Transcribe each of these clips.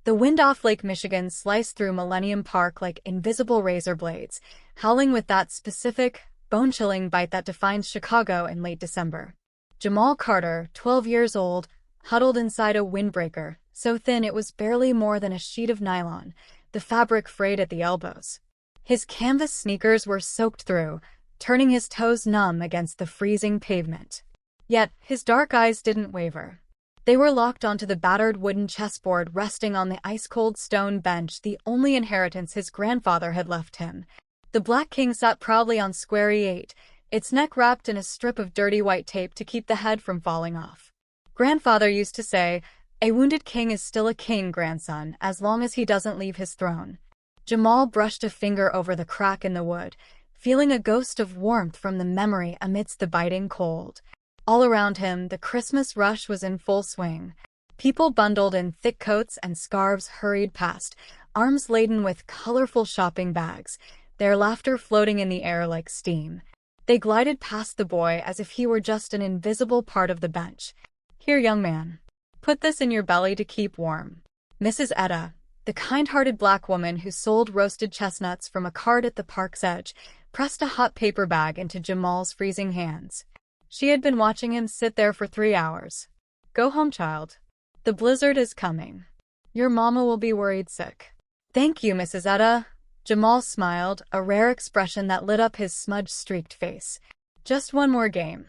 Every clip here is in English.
The wind off Lake Michigan sliced through Millennium Park like invisible razor blades, howling with that specific, bone-chilling bite that defines Chicago in late December. Jamal Carter, 12 years old, huddled inside a windbreaker, so thin it was barely more than a sheet of nylon, the fabric frayed at the elbows. His canvas sneakers were soaked through, turning his toes numb against the freezing pavement. Yet, his dark eyes didn't waver. They were locked onto the battered wooden chessboard resting on the ice-cold stone bench, the only inheritance his grandfather had left him. The Black King sat proudly on square E8, its neck wrapped in a strip of dirty white tape to keep the head from falling off. Grandfather used to say, "A wounded king is still a king, grandson, as long as he doesn't leave his throne." Jamal brushed a finger over the crack in the wood, feeling a ghost of warmth from the memory amidst the biting cold. All around him, the Christmas rush was in full swing. People bundled in thick coats and scarves hurried past, arms laden with colorful shopping bags, their laughter floating in the air like steam. They glided past the boy as if he were just an invisible part of the bench. "Here, young man. Put this in your belly to keep warm." Mrs. Etta, the kind-hearted black woman who sold roasted chestnuts from a cart at the park's edge, pressed a hot paper bag into Jamal's freezing hands. She had been watching him sit there for 3 hours. "Go home, child. The blizzard is coming. Your mama will be worried sick." "Thank you, Mrs. Etta." Jamal smiled, a rare expression that lit up his smudge-streaked face. "Just one more game.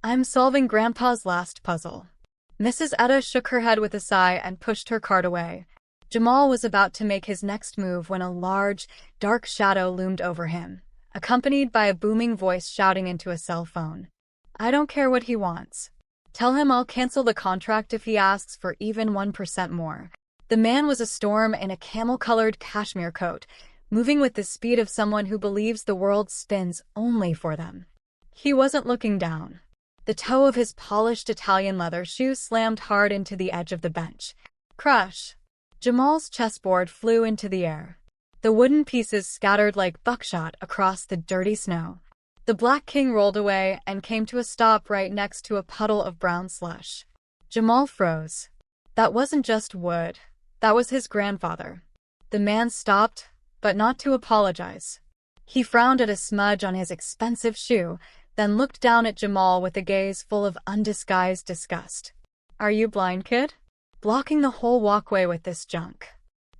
I'm solving Grandpa's last puzzle." Mrs. Etta shook her head with a sigh and pushed her cart away. Jamal was about to make his next move when a large, dark shadow loomed over him, accompanied by a booming voice shouting into a cell phone. "I don't care what he wants. Tell him I'll cancel the contract if he asks for even 1% more." The man was a storm in a camel-colored cashmere coat, moving with the speed of someone who believes the world spins only for them. He wasn't looking down. The toe of his polished Italian leather shoe slammed hard into the edge of the bench. Crash! Jamal's chessboard flew into the air. The wooden pieces scattered like buckshot across the dirty snow. The Black King rolled away and came to a stop right next to a puddle of brown slush. Jamal froze. That wasn't just wood. That was his grandfather. The man stopped, but not to apologize. He frowned at a smudge on his expensive shoe, then looked down at Jamal with a gaze full of undisguised disgust. "Are you blind, kid? Blocking the whole walkway with this junk."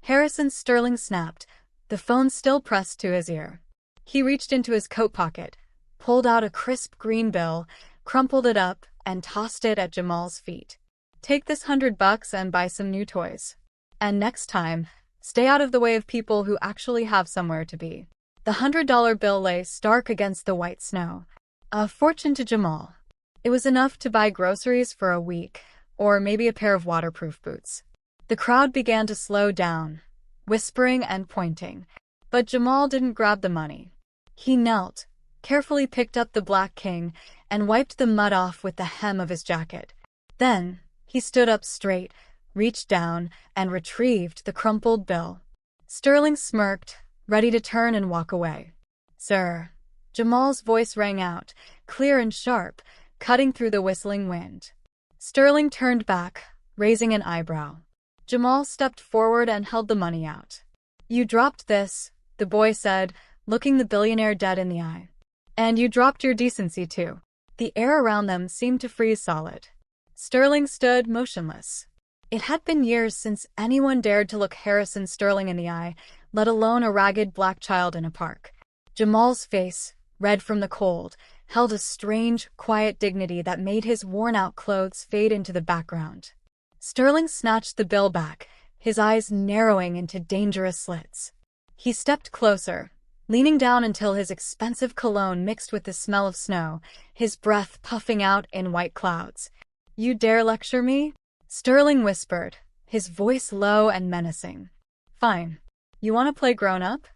Harrison Sterling snapped, the phone still pressed to his ear. He reached into his coat pocket, pulled out a crisp green bill, crumpled it up, and tossed it at Jamal's feet. "Take this $100 and buy some new toys. And next time, stay out of the way of people who actually have somewhere to be." The $100 bill lay stark against the white snow. A fortune to Jamal. It was enough to buy groceries for a week, or maybe a pair of waterproof boots. The crowd began to slow down, whispering and pointing, but Jamal didn't grab the money. He knelt, carefully picked up the Black King, and wiped the mud off with the hem of his jacket. Then, he stood up straight, reached down, and retrieved the crumpled bill. Sterling smirked, ready to turn and walk away. "Sir." Jamal's voice rang out, clear and sharp, cutting through the whistling wind. Sterling turned back, raising an eyebrow. Jamal stepped forward and held the money out. "You dropped this," the boy said, looking the billionaire dead in the eye. "And you dropped your decency, too." The air around them seemed to freeze solid. Sterling stood motionless. It had been years since anyone dared to look Harrison Sterling in the eye, let alone a ragged black child in a park. Jamal's face, red from the cold, held a strange, quiet dignity that made his worn-out clothes fade into the background. Sterling snatched the bill back, his eyes narrowing into dangerous slits. He stepped closer, leaning down until his expensive cologne mixed with the smell of snow, his breath puffing out in white clouds. "You dare lecture me?" Sterling whispered, his voice low and menacing. "Fine. You want to play grown-up?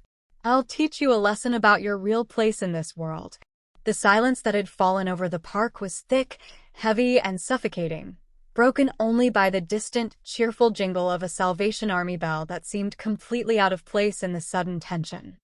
I'll teach you a lesson about your real place in this world." The silence that had fallen over the park was thick, heavy, and suffocating, broken only by the distant, cheerful jingle of a Salvation Army bell that seemed completely out of place in the sudden tension.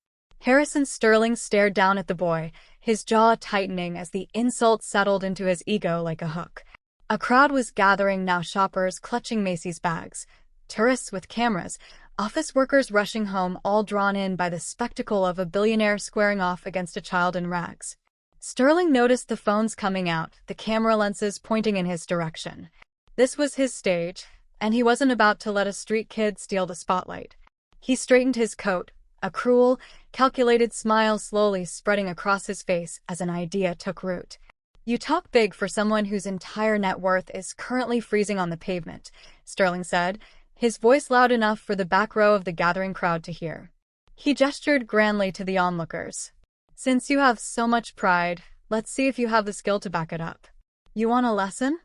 Harrison Sterling stared down at the boy, his jaw tightening as the insult settled into his ego like a hook. A crowd was gathering now, shoppers clutching Macy's bags, tourists with cameras, office workers rushing home, all drawn in by the spectacle of a billionaire squaring off against a child in rags. Sterling noticed the phones coming out, the camera lenses pointing in his direction. This was his stage, and he wasn't about to let a street kid steal the spotlight. He straightened his coat, a cruel, calculated smile slowly spreading across his face as an idea took root. "You talk big for someone whose entire net worth is currently freezing on the pavement," Sterling said, his voice loud enough for the back row of the gathering crowd to hear. He gestured grandly to the onlookers. "Since you have so much pride, let's see if you have the skill to back it up. You want a lesson?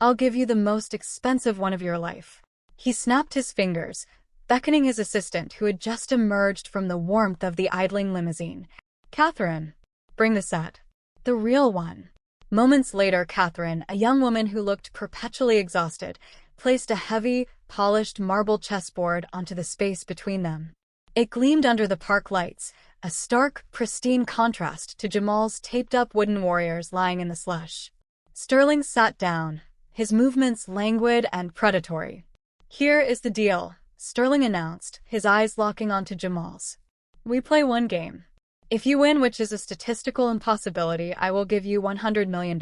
I'll give you the most expensive one of your life." He snapped his fingers, beckoning his assistant who had just emerged from the warmth of the idling limousine. "Catherine, bring the set. The real one." Moments later, Catherine, a young woman who looked perpetually exhausted, placed a heavy, polished marble chessboard onto the space between them. It gleamed under the park lights, a stark, pristine contrast to Jamal's taped-up wooden warriors lying in the slush. Sterling sat down, his movements languid and predatory. "Here is the deal," Sterling announced, his eyes locking onto Jamal's. "We play one game. If you win, which is a statistical impossibility, I will give you $100 million.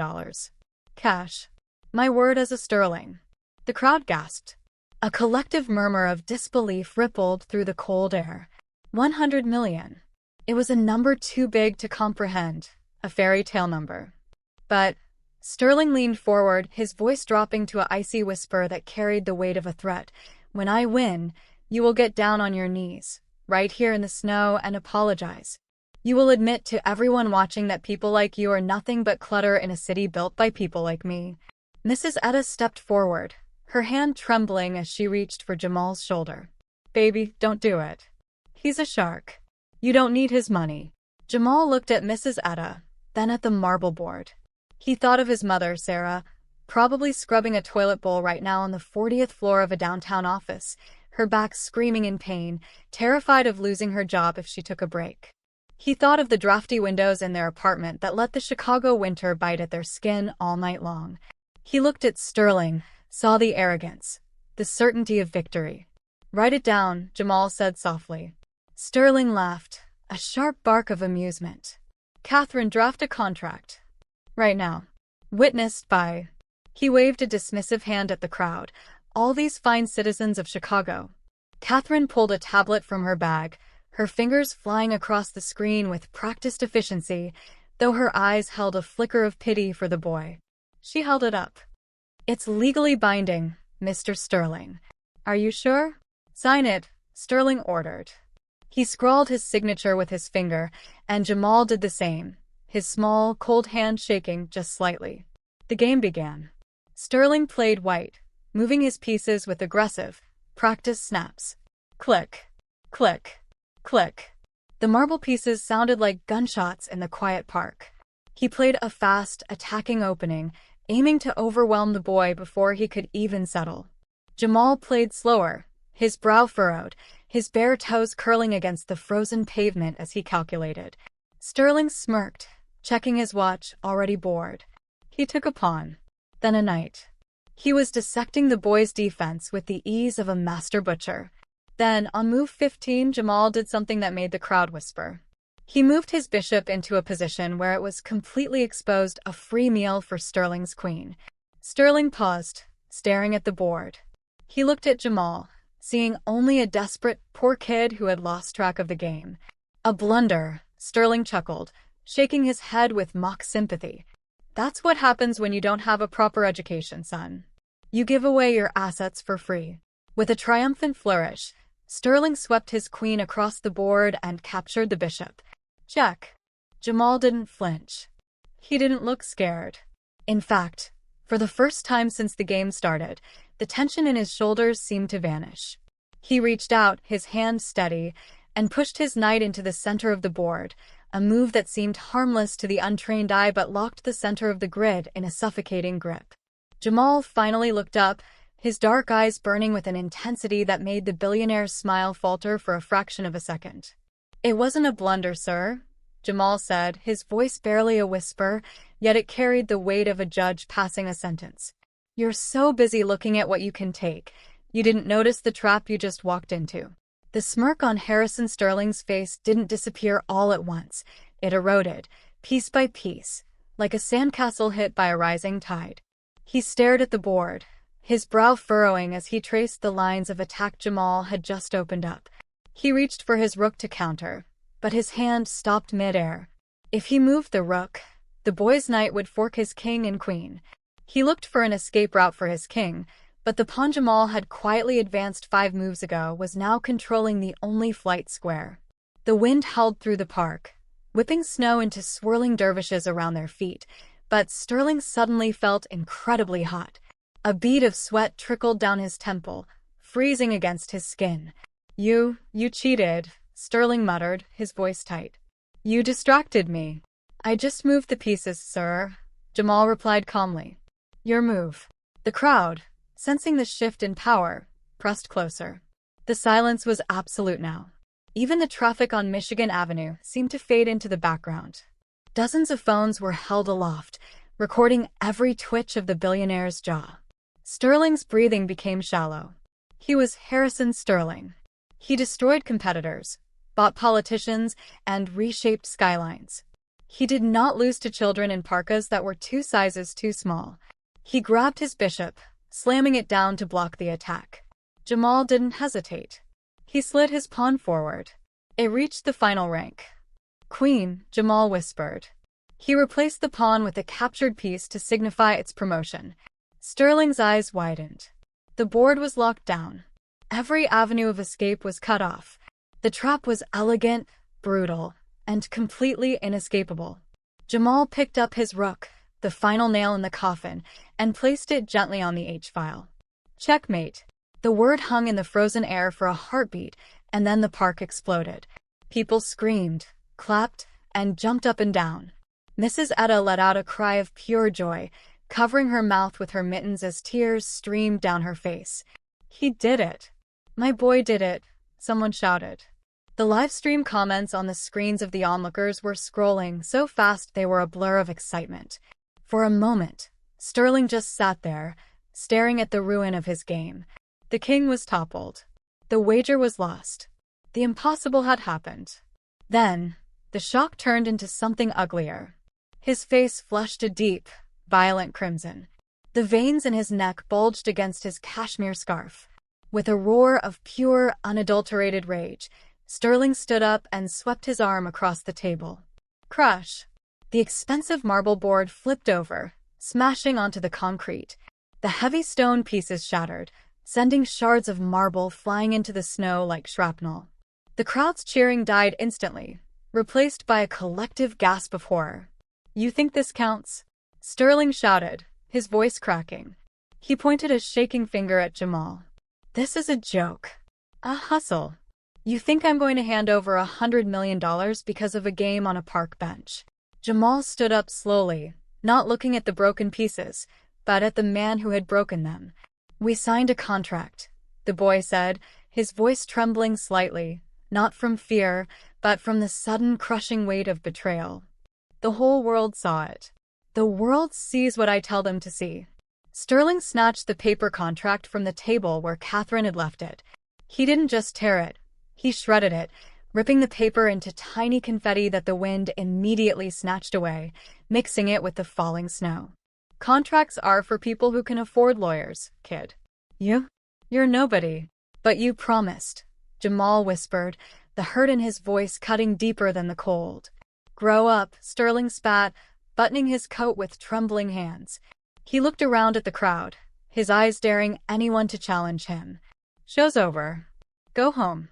Cash. My word as a sterling." The crowd gasped. A collective murmur of disbelief rippled through the cold air. 100 million. It was a number too big to comprehend, a fairy tale number. "But," Sterling leaned forward, his voice dropping to an icy whisper that carried the weight of a threat, "when I win, you will get down on your knees, right here in the snow, and apologize. You will admit to everyone watching that people like you are nothing but clutter in a city built by people like me." Mrs. Etta stepped forward, her hand trembling as she reached for Jamal's shoulder. "Baby, don't do it. He's a shark. You don't need his money." Jamal looked at Mrs. Etta, then at the marble board. He thought of his mother, Sarah, probably scrubbing a toilet bowl right now on the 40th floor of a downtown office, her back screaming in pain, terrified of losing her job if she took a break. He thought of the drafty windows in their apartment that let the Chicago winter bite at their skin all night long. He looked at Sterling, saw the arrogance, the certainty of victory. "Write it down," Jamal said softly. Sterling laughed, a sharp bark of amusement. "Catherine, draft a contract. Right now. Witnessed by..." He waved a dismissive hand at the crowd. "All these fine citizens of Chicago." Catherine pulled a tablet from her bag, her fingers flying across the screen with practiced efficiency, though her eyes held a flicker of pity for the boy. She held it up. "It's legally binding, Mr. Sterling. Are you sure?" "Sign it," Sterling ordered. He scrawled his signature with his finger, and Jamal did the same, his small, cold hand shaking just slightly. The game began. Sterling played white, moving his pieces with aggressive, practiced snaps. Click, click, click. The marble pieces sounded like gunshots in the quiet park. He played a fast, attacking opening, aiming to overwhelm the boy before he could even settle. Jamal played slower, his brow furrowed, his bare toes curling against the frozen pavement as he calculated. Sterling smirked, checking his watch, already bored. He took a pawn, then a knight. He was dissecting the boy's defense with the ease of a master butcher. Then, on move 15, Jamal did something that made the crowd whisper. He moved his bishop into a position where it was completely exposed, a free meal for Sterling's queen. Sterling paused, staring at the board. He looked at Jamal, seeing only a desperate, poor kid who had lost track of the game. "A blunder," Sterling chuckled, shaking his head with mock sympathy. "That's what happens when you don't have a proper education, son. You give away your assets for free." With a triumphant flourish, Sterling swept his queen across the board and captured the bishop. Check. Jamal didn't flinch. He didn't look scared. In fact, for the first time since the game started, the tension in his shoulders seemed to vanish. He reached out, his hand steady, and pushed his knight into the center of the board, a move that seemed harmless to the untrained eye but locked the center of the grid in a suffocating grip. Jamal finally looked up, his dark eyes burning with an intensity that made the billionaire's smile falter for a fraction of a second. "It wasn't a blunder, sir," Jamal said, his voice barely a whisper, yet it carried the weight of a judge passing a sentence. "You're so busy looking at what you can take, You didn't notice the trap you just walked into. The smirk on Harrison Sterling's face didn't disappear all at once. It eroded, piece by piece, like a sandcastle hit by a rising tide. He stared at the board, his brow furrowing as he traced the lines of attack Jamal had just opened up. He reached for his rook to counter, but his hand stopped mid-air. If he moved the rook, the boy's knight would fork his king and queen. He looked for an escape route for his king, but the pawn Jamal had quietly advanced 5 moves ago was now controlling the only flight square. The wind howled through the park, whipping snow into swirling dervishes around their feet, but Sterling suddenly felt incredibly hot. A bead of sweat trickled down his temple, freezing against his skin. You cheated," Sterling muttered, his voice tight. "You distracted me." "I just moved the pieces, sir," Jamal replied calmly. "Your move." The crowd, sensing the shift in power, pressed closer. The silence was absolute now. Even the traffic on Michigan Avenue seemed to fade into the background. Dozens of phones were held aloft, recording every twitch of the billionaire's jaw. Sterling's breathing became shallow. He was Harrison Sterling. He destroyed competitors, bought politicians, and reshaped skylines. He did not lose to children in parkas that were 2 sizes too small. He grabbed his bishop, slamming it down to block the attack. Jamal didn't hesitate. He slid his pawn forward. It reached the final rank. "Queen," Jamal whispered. He replaced the pawn with a captured piece to signify its promotion. Sterling's eyes widened. The board was locked down. Every avenue of escape was cut off. The trap was elegant, brutal, and completely inescapable. Jamal picked up his rook, the final nail in the coffin, and placed it gently on the H-file. "Checkmate." The word hung in the frozen air for a heartbeat, and then the park exploded. People screamed, clapped, and jumped up and down. Mrs. Etta let out a cry of pure joy, covering her mouth with her mittens as tears streamed down her face. "He did it. My boy did it," someone shouted. The live stream comments on the screens of the onlookers were scrolling so fast they were a blur of excitement. For a moment, Sterling just sat there, staring at the ruin of his game. The king was toppled. The wager was lost. The impossible had happened. Then, the shock turned into something uglier. His face flushed a deep, violent crimson. The veins in his neck bulged against his cashmere scarf. With a roar of pure, unadulterated rage, Sterling stood up and swept his arm across the table. Crash! The expensive marble board flipped over, smashing onto the concrete. The heavy stone pieces shattered, sending shards of marble flying into the snow like shrapnel. The crowd's cheering died instantly, replaced by a collective gasp of horror. "You think this counts?" Sterling shouted, his voice cracking. He pointed a shaking finger at Jamal. "This is a joke. A hustle. You think I'm going to hand over $100 million because of a game on a park bench?" Jamal stood up slowly, not looking at the broken pieces, but at the man who had broken them. "We signed a contract," the boy said, his voice trembling slightly, not from fear, but from the sudden crushing weight of betrayal. "The whole world saw it. The world sees what I tell them to see." Sterling snatched the paper contract from the table where Catherine had left it. He didn't just tear it. He shredded it, ripping the paper into tiny confetti that the wind immediately snatched away, mixing it with the falling snow. "Contracts are for people who can afford lawyers, kid. You're nobody. But you promised," Jamal whispered, the hurt in his voice cutting deeper than the cold. "Grow up," Sterling spat, buttoning his coat with trembling hands. He looked around at the crowd, his eyes daring anyone to challenge him. "Show's over. Go home."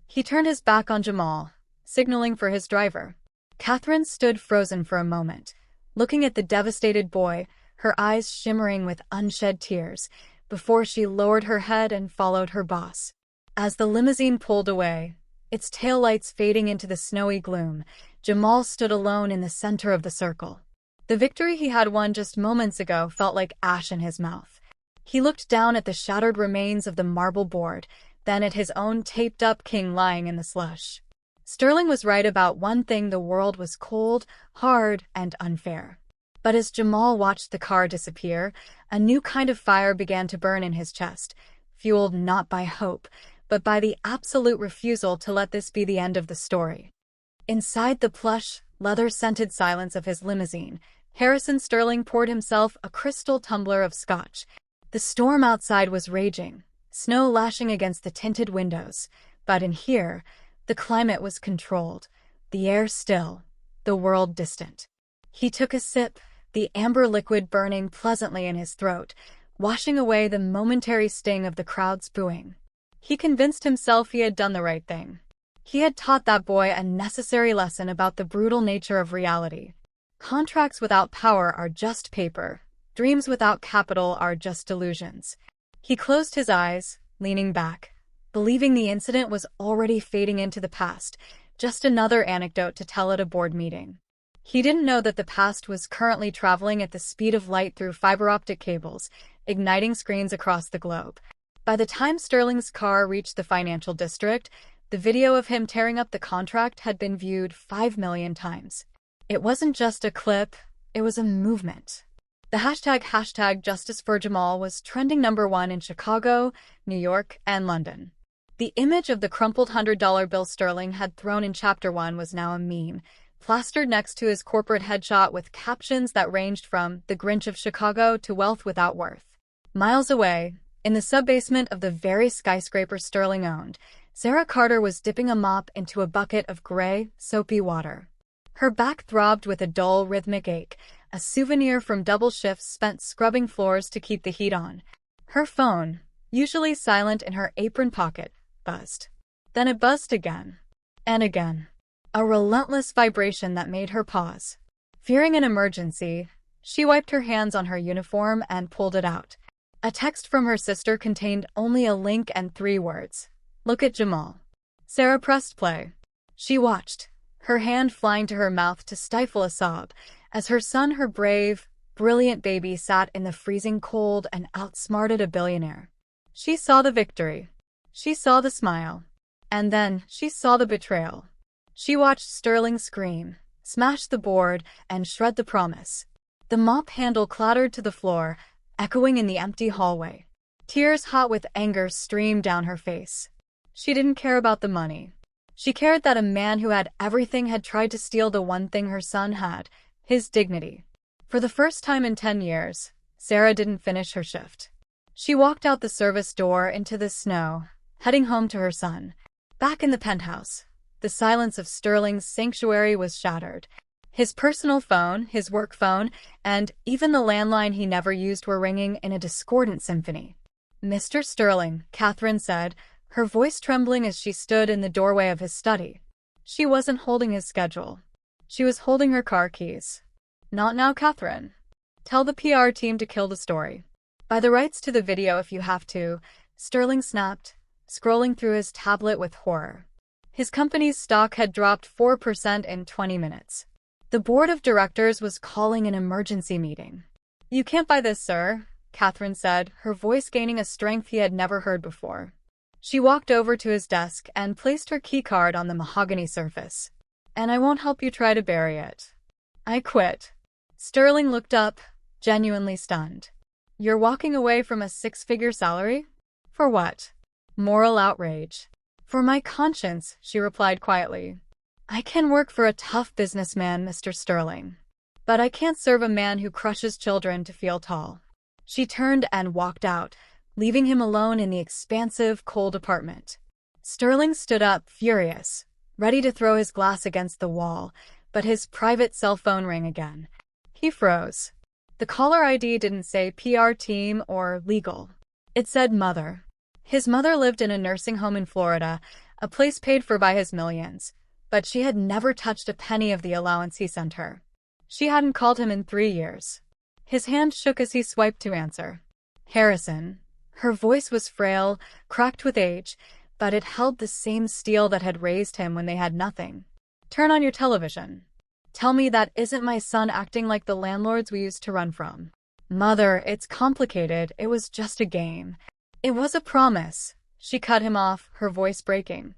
He turned his back on Jamal, signaling for his driver. Catherine stood frozen for a moment, looking at the devastated boy, her eyes shimmering with unshed tears, before she lowered her head and followed her boss. As the limousine pulled away, its taillights fading into the snowy gloom, Jamal stood alone in the center of the circle. The victory he had won just moments ago felt like ash in his mouth. He looked down at the shattered remains of the marble board, then at his own taped-up king lying in the slush. Sterling was right about one thing: the world was cold, hard, and unfair. But as Jamal watched the car disappear, a new kind of fire began to burn in his chest, fueled not by hope, but by the absolute refusal to let this be the end of the story. Inside the plush, leather-scented silence of his limousine, Harrison Sterling poured himself a crystal tumbler of scotch. The storm outside was raging, snow lashing against the tinted windows, but in here, the climate was controlled, the air still, the world distant. He took a sip, the amber liquid burning pleasantly in his throat, washing away the momentary sting of the crowd's booing. He convinced himself he had done the right thing. He had taught that boy a necessary lesson about the brutal nature of reality. Contracts without power are just paper. Dreams without capital are just delusions. He closed his eyes, leaning back, believing the incident was already fading into the past, just another anecdote to tell at a board meeting. He didn't know that the past was currently traveling at the speed of light through fiber-optic cables, igniting screens across the globe. By the time Sterling's car reached the financial district, the video of him tearing up the contract had been viewed 5 million times. It wasn't just a clip, it was a movement. The hashtag Justice for Jamal was trending #1 in Chicago, New York, and London. The image of the crumpled $100 bill Sterling had thrown in Chapter 1 was now a meme, plastered next to his corporate headshot with captions that ranged from "The Grinch of Chicago" to "Wealth Without Worth." Miles away, in the sub-basement of the very skyscraper Sterling owned, Sarah Carter was dipping a mop into a bucket of gray, soapy water. Her back throbbed with a dull, rhythmic ache, a souvenir from double shifts spent scrubbing floors to keep the heat on. Her phone, usually silent in her apron pocket, buzzed. Then it buzzed again. And again. A relentless vibration that made her pause. Fearing an emergency, she wiped her hands on her uniform and pulled it out. A text from her sister contained only a link and 3 words. "Look at Jamal." Sarah pressed play. She watched, her hand flying to her mouth to stifle a sob, as her son, her brave, brilliant baby, sat in the freezing cold and outsmarted a billionaire. She saw the victory. She saw the smile. And then she saw the betrayal. She watched Sterling scream, smash the board, and shred the promise. The mop handle clattered to the floor, echoing in the empty hallway. Tears hot with anger streamed down her face. She didn't care about the money. She cared that a man who had everything had tried to steal the one thing her son had, his dignity. For the first time in 10 years, Sarah didn't finish her shift. She walked out the service door into the snow, heading home to her son. Back in the penthouse, the silence of Sterling's sanctuary was shattered. His personal phone, his work phone, and even the landline he never used were ringing in a discordant symphony. "Mr. Sterling," Catherine said, her voice trembling as she stood in the doorway of his study. She wasn't holding his schedule. She was holding her car keys. "Not now, Catherine. Tell the PR team to kill the story. Buy the rights to the video if you have to," Sterling snapped, scrolling through his tablet with horror. His company's stock had dropped 4% in 20 minutes. The board of directors was calling an emergency meeting. "You can't buy this, sir," Catherine said, her voice gaining a strength he had never heard before. She walked over to his desk and placed her keycard on the mahogany surface. "And I won't help you try to bury it. I quit." Sterling looked up, genuinely stunned. "You're walking away from a 6-figure salary? For what?" "Moral outrage." "For my conscience," she replied quietly. "I can work for a tough businessman, Mr. Sterling. But I can't serve a man who crushes children to feel tall." She turned and walked out, leaving him alone in the expansive, cold apartment. Sterling stood up, furious, ready to throw his glass against the wall, but his private cell phone rang again. He froze. The caller ID didn't say PR team or legal. It said mother. His mother lived in a nursing home in Florida, a place paid for by his millions, but she had never touched a penny of the allowance he sent her. She hadn't called him in 3 years. His hand shook as he swiped to answer. "Harrison." Her voice was frail, cracked with age, but it held the same steel that had raised him when they had nothing. "Turn on your television. Tell me that isn't my son acting like the landlords we used to run from." "Mother, it's complicated. It was just a game. It was a promise." She cut him off, her voice breaking.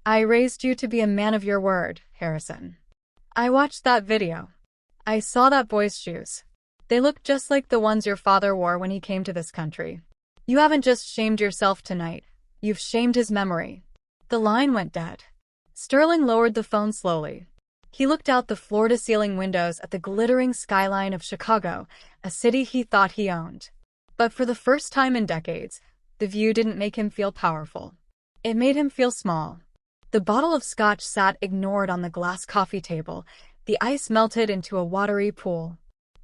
"I raised you to be a man of your word, Harrison. I watched that video. I saw that boy's shoes. They looked just like the ones your father wore when he came to this country. You haven't just shamed yourself tonight. You've shamed his memory. The line went dead. Sterling lowered the phone slowly. He looked out the floor-to-ceiling windows at the glittering skyline of Chicago, a city he thought he owned. But for the first time in decades, the view didn't make him feel powerful. It made him feel small. The bottle of scotch sat ignored on the glass coffee table. The ice melted into a watery pool.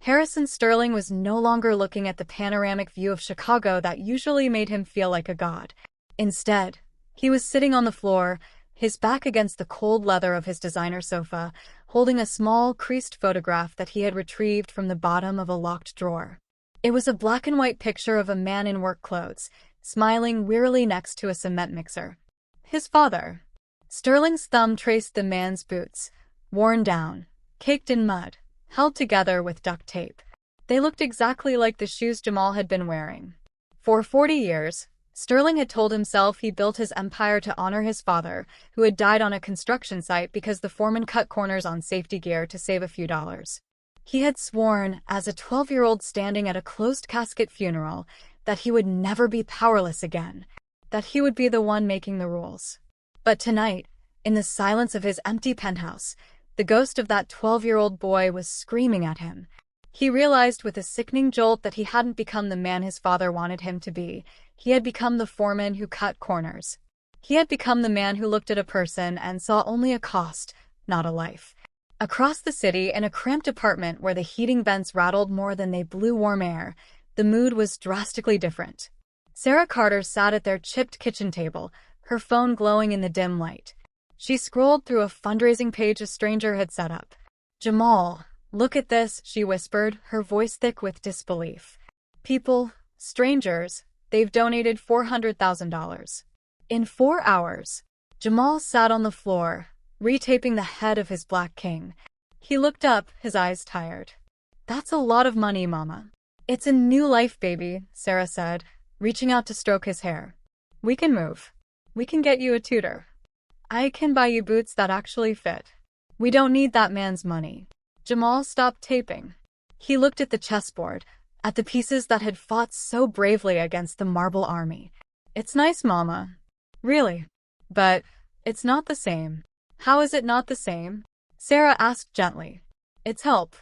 Harrison Sterling was no longer looking at the panoramic view of Chicago that usually made him feel like a god. Instead, he was sitting on the floor, his back against the cold leather of his designer sofa, holding a small, creased photograph that he had retrieved from the bottom of a locked drawer. It was a black-and-white picture of a man in work clothes, smiling wearily next to a cement mixer. His father. Sterling's thumb traced the man's boots, worn down, caked in mud, held together with duct tape. They looked exactly like the shoes Jamal had been wearing. For 40 years, Sterling had told himself he built his empire to honor his father, who had died on a construction site because the foreman cut corners on safety gear to save a few dollars. He had sworn, as a 12-year-old standing at a closed-casket funeral, that he would never be powerless again, that he would be the one making the rules. But tonight, in the silence of his empty penthouse, the ghost of that 12-year-old boy was screaming at him. He realized with a sickening jolt that he hadn't become the man his father wanted him to be. He had become the foreman who cut corners. He had become the man who looked at a person and saw only a cost, not a life. Across the city, in a cramped apartment where the heating vents rattled more than they blew warm air, the mood was drastically different. Sarah Carter sat at their chipped kitchen table, her phone glowing in the dim light. She scrolled through a fundraising page a stranger had set up. "Jamal, look at this," she whispered, her voice thick with disbelief. "People, strangers, they've donated $400,000. In 4 hours." Jamal sat on the floor, retaping the head of his black king. He looked up, his eyes tired. "That's a lot of money, Mama." "It's a new life, baby," Sarah said, reaching out to stroke his hair. "We can move. We can get you a tutor. I can buy you boots that actually fit. We don't need that man's money." Jamal stopped taping. He looked at the chessboard, at the pieces that had fought so bravely against the marble army. "It's nice, Mama. Really. But it's not the same." "How is it not the same?" Sarah asked gently. "It's help."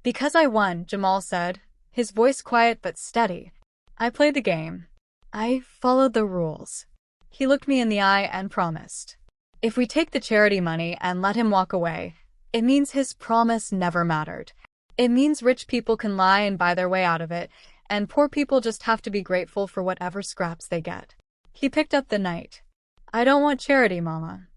"Because I won," Jamal said, his voice quiet but steady. "I played the game. I followed the rules." He looked me in the eye and promised. If we take the charity money and let him walk away, it means his promise never mattered. It means rich people can lie and buy their way out of it, and poor people just have to be grateful for whatever scraps they get. He picked up the knight. "I don't want charity, Mama.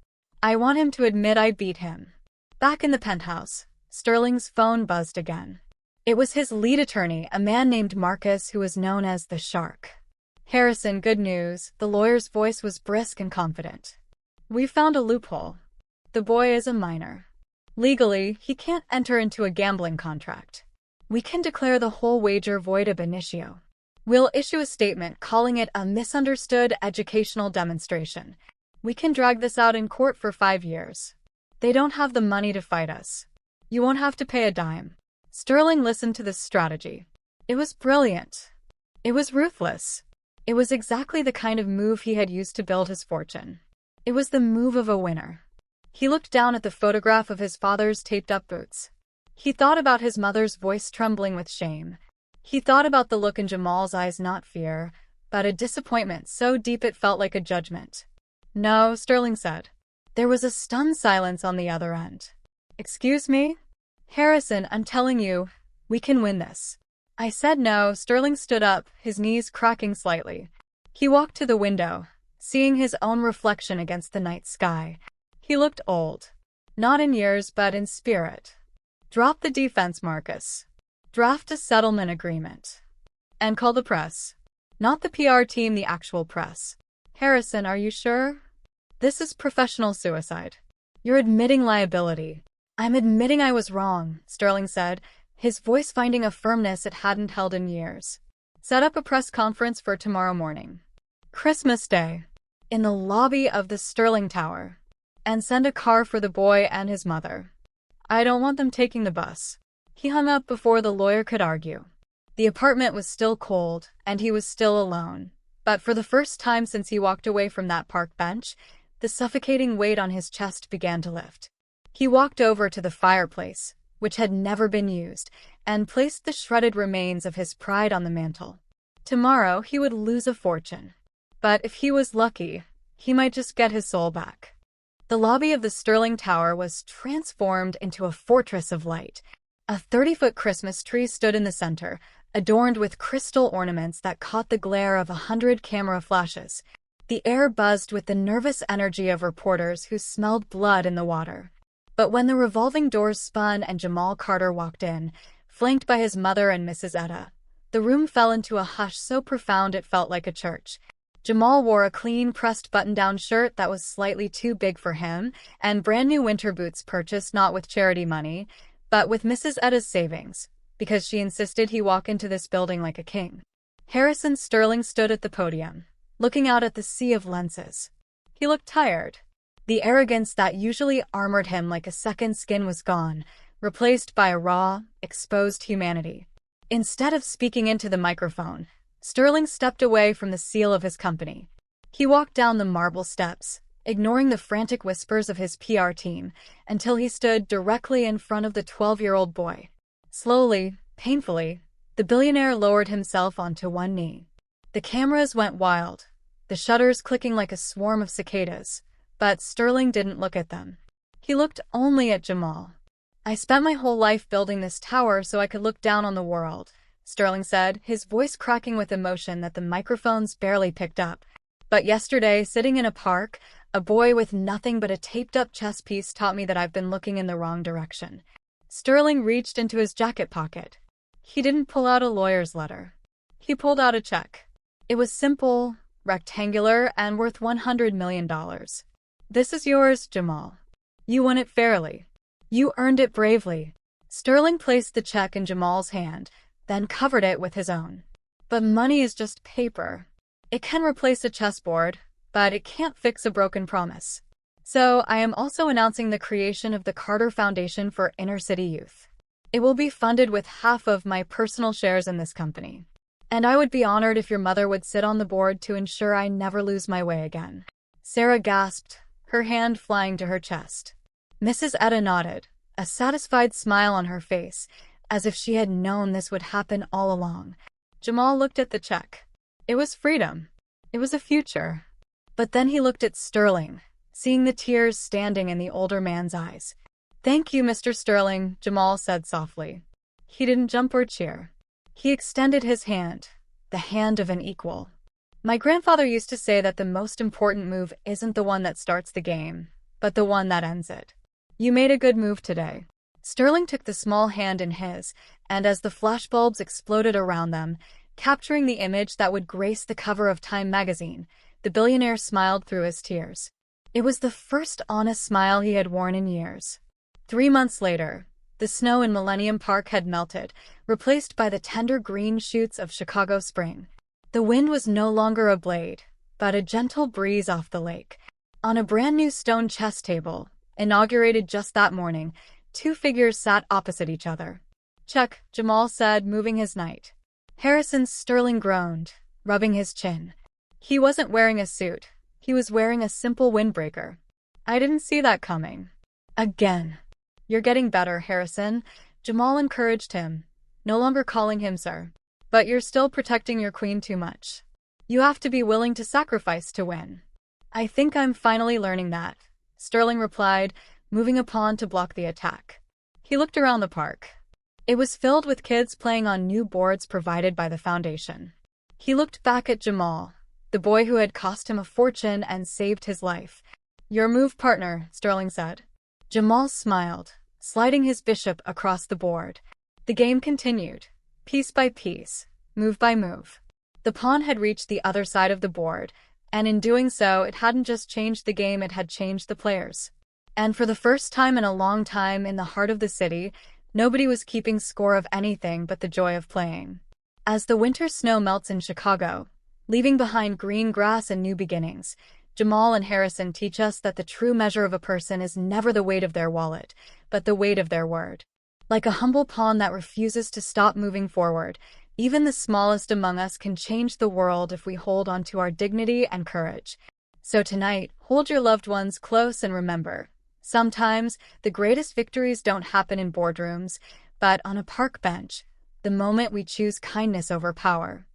I want him to admit I beat him." Back in the penthouse, Sterling's phone buzzed again. It was his lead attorney, a man named Marcus, who was known as the Shark. "Harrison, good news." The lawyer's voice was brisk and confident. "We found a loophole. The boy is a minor. Legally, he can't enter into a gambling contract. We can declare the whole wager void ab initio. We'll issue a statement calling it a misunderstood educational demonstration. We can drag this out in court for 5 years. They don't have the money to fight us. You won't have to pay a dime." Sterling listened to this strategy. It was brilliant. It was ruthless. It was exactly the kind of move he had used to build his fortune. It was the move of a winner. He looked down at the photograph of his father's taped-up boots. He thought about his mother's voice trembling with shame. He thought about the look in Jamal's eyes, not fear, but a disappointment so deep it felt like a judgment. "No," Sterling said. There was a stunned silence on the other end. "Excuse me?" "Harrison, I'm telling you, we can win this." "I said no." Sterling stood up, his knees cracking slightly. He walked to the window, seeing his own reflection against the night sky. He looked old. Not in years, but in spirit. "Drop the defense, Marcus. Draft a settlement agreement. And call the press. Not the PR team, the actual press." "Harrison, are you sure? This is professional suicide. You're admitting liability." "I'm admitting I was wrong," Sterling said, his voice finding a firmness it hadn't held in years. "Set up a press conference for tomorrow morning. Christmas Day. In the lobby of the Sterling Tower. And send a car for the boy and his mother. I don't want them taking the bus." He hung up before the lawyer could argue. The apartment was still cold, and he was still alone. But for the first time since he walked away from that park bench, the suffocating weight on his chest began to lift. He walked over to the fireplace, which had never been used, and placed the shredded remains of his pride on the mantel. Tomorrow he would lose a fortune. But if he was lucky, he might just get his soul back. The lobby of the Sterling Tower was transformed into a fortress of light. A 30-foot Christmas tree stood in the center, adorned with crystal ornaments that caught the glare of 100 camera flashes. The air buzzed with the nervous energy of reporters who smelled blood in the water. But when the revolving doors spun and Jamal Carter walked in, flanked by his mother and Mrs. Etta, the room fell into a hush so profound it felt like a church. Jamal wore a clean, pressed button-down shirt that was slightly too big for him, and brand-new winter boots purchased not with charity money, but with Mrs. Etta's savings, because she insisted he walk into this building like a king. Harrison Sterling stood at the podium, looking out at the sea of lenses. He looked tired. The arrogance that usually armored him like a second skin was gone, replaced by a raw, exposed humanity. Instead of speaking into the microphone, Sterling stepped away from the seal of his company. He walked down the marble steps, ignoring the frantic whispers of his PR team, until he stood directly in front of the 12-year-old boy. Slowly, painfully, the billionaire lowered himself onto one knee. The cameras went wild, the shutters clicking like a swarm of cicadas, but Sterling didn't look at them. He looked only at Jamal. "I spent my whole life building this tower so I could look down on the world," Sterling said, his voice cracking with emotion that the microphones barely picked up. "But yesterday, sitting in a park, a boy with nothing but a taped-up chess piece taught me that I've been looking in the wrong direction." Sterling reached into his jacket pocket. He didn't pull out a lawyer's letter. He pulled out a check. It was simple, rectangular, and worth $100 million. "This is yours, Jamal. You won it fairly. You earned it bravely." Sterling placed the check in Jamal's hand, then covered it with his own. "But money is just paper. It can replace a chessboard, but it can't fix a broken promise. So I am also announcing the creation of the Carter Foundation for Inner-City Youth. It will be funded with half of my personal shares in this company. And I would be honored if your mother would sit on the board to ensure I never lose my way again." Sarah gasped, her hand flying to her chest. Mrs. Etta nodded, a satisfied smile on her face, as if she had known this would happen all along. Jamal looked at the check. It was freedom. It was a future. But then he looked at Sterling, seeing the tears standing in the older man's eyes. "Thank you, Mr. Sterling," Jamal said softly. He didn't jump or cheer. He extended his hand, the hand of an equal. "My grandfather used to say that the most important move isn't the one that starts the game, but the one that ends it. You made a good move today." Sterling took the small hand in his, and as the flashbulbs exploded around them, capturing the image that would grace the cover of Time magazine, the billionaire smiled through his tears. It was the first honest smile he had worn in years. 3 months later, the snow in Millennium Park had melted, replaced by the tender green shoots of Chicago spring. The wind was no longer a blade, but a gentle breeze off the lake. On a brand-new stone chess table, inaugurated just that morning, 2 figures sat opposite each other. "Check," Jamal said, moving his knight. Harrison Sterling groaned, rubbing his chin. He wasn't wearing a suit. He was wearing a simple windbreaker. "I didn't see that coming." "Again." "You're getting better, Harrison," Jamal encouraged him, no longer calling him sir. "But you're still protecting your queen too much. You have to be willing to sacrifice to win." "I think I'm finally learning that," Sterling replied, moving a pawn to block the attack. He looked around the park. It was filled with kids playing on new boards provided by the foundation. He looked back at Jamal, the boy who had cost him a fortune and saved his life. "Your move, partner," Sterling said. Jamal smiled, sliding his bishop across the board. The game continued, piece by piece, move by move. The pawn had reached the other side of the board, and in doing so, it hadn't just changed the game, it had changed the players. And for the first time in a long time in the heart of the city, nobody was keeping score of anything but the joy of playing. As the winter snow melts in Chicago, leaving behind green grass and new beginnings, Jamal and Harrison teach us that the true measure of a person is never the weight of their wallet, but the weight of their word. Like a humble pawn that refuses to stop moving forward, Even the smallest among us can change the world if we hold on to our dignity and courage. So tonight, hold your loved ones close and remember, sometimes the greatest victories don't happen in boardrooms, but on a park bench, the moment we choose kindness over power.